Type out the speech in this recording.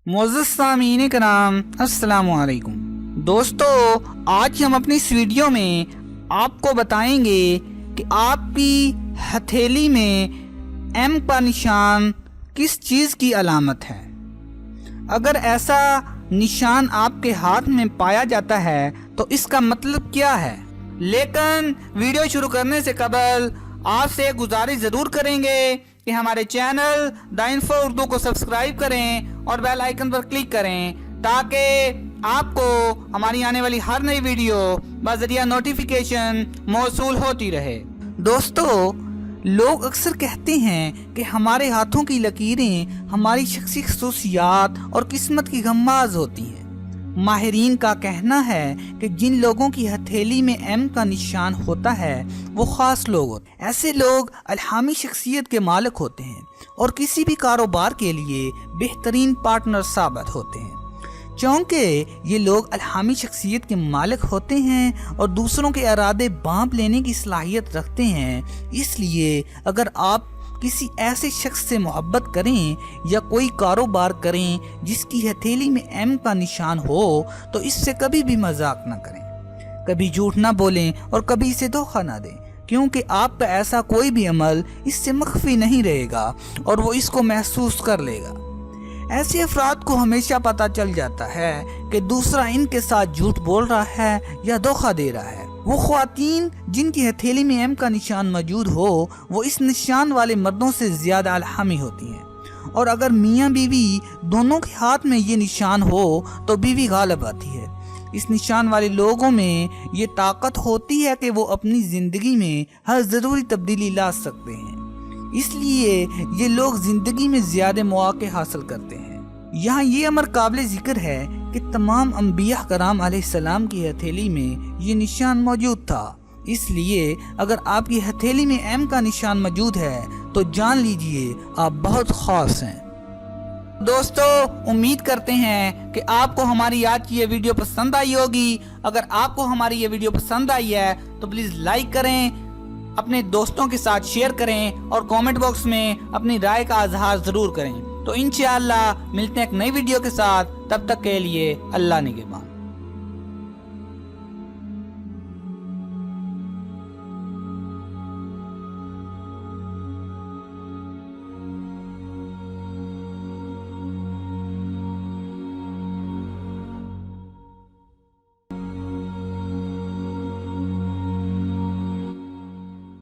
मोअज़्ज़ज़ सामीन कराम अस्सलामु अलैकुम। दोस्तों, आज हम अपनी इस वीडियो में आपको बताएंगे कि आपकी हथेली में एम का निशान किस चीज़ की अलामत है। अगर ऐसा निशान आपके हाथ में पाया जाता है तो इसका मतलब क्या है। लेकिन वीडियो शुरू करने से कबल आपसे गुजारिश ज़रूर करेंगे कि हमारे चैनल द इन्फो उर्दू को सब्सक्राइब करें और बेल आइकन पर क्लिक करें ताकि आपको हमारी आने वाली हर नई वीडियो बज़रिया नोटिफिकेशन मौसूल होती रहे। दोस्तों, लोग अक्सर कहते हैं कि हमारे हाथों की लकीरें हमारी शख्सी खसूसियात और किस्मत की गम्माज होती हैं। माहिरीन का कहना है कि जिन लोगों की हथेली में एम का निशान होता है वो ख़ास लोग होते हैं। ऐसे लोग अल्हामी शख्सियत के मालिक होते हैं और किसी भी कारोबार के लिए बेहतरीन पार्टनर साबित होते हैं। चूँकि ये लोग अल्हामी शख्सियत के मालिक होते हैं और दूसरों के इरादे भांप लेने की सलाहियत रखते हैं, इसलिए अगर आप किसी ऐसे शख्स से मोहब्बत करें या कोई कारोबार करें जिसकी हथेली में एम का निशान हो तो इससे कभी भी मजाक ना करें, कभी झूठ ना बोलें और कभी इसे धोखा ना दें, क्योंकि आपका ऐसा कोई भी अमल इससे मख्फी नहीं रहेगा और वो इसको महसूस कर लेगा। ऐसे अफराद को हमेशा पता चल जाता है कि दूसरा इनके साथ झूठ बोल रहा है या धोखा दे रहा है। वो ख्वातीन जिनकी हथेली में एम का निशान मौजूद हो वो इस निशान वाले मर्दों से ज़्यादा अल्हामी होती हैं, और अगर मियाँ बीवी दोनों के हाथ में ये निशान हो तो बीवी गालिब आती है। इस निशान वाले लोगों में ये ताकत होती है कि वो अपनी ज़िंदगी में हर ज़रूरी तब्दीली ला सकते हैं, इसलिए ये लोग ज़िंदगी में ज़्यादा मौके हासिल करते हैं। यहाँ ये अमर काबिल ज़िक्र है कि तमाम अंबिया कराम अलैहिस्सलाम की हथेली में ये निशान मौजूद था, इसलिए अगर आपकी हथेली में एम का निशान मौजूद है तो जान लीजिए आप बहुत ख़ास हैं। दोस्तों, उम्मीद करते हैं कि आपको हमारी आज की ये वीडियो पसंद आई होगी। अगर आपको हमारी ये वीडियो पसंद आई है तो प्लीज़ लाइक करें, अपने दोस्तों के साथ शेयर करें और कमेंट बॉक्स में अपनी राय का इजहार ज़रूर करें। तो इंशाअल्लाह मिलते हैं एक नई वीडियो के साथ, तब तक के लिए अल्लाह निगहबान।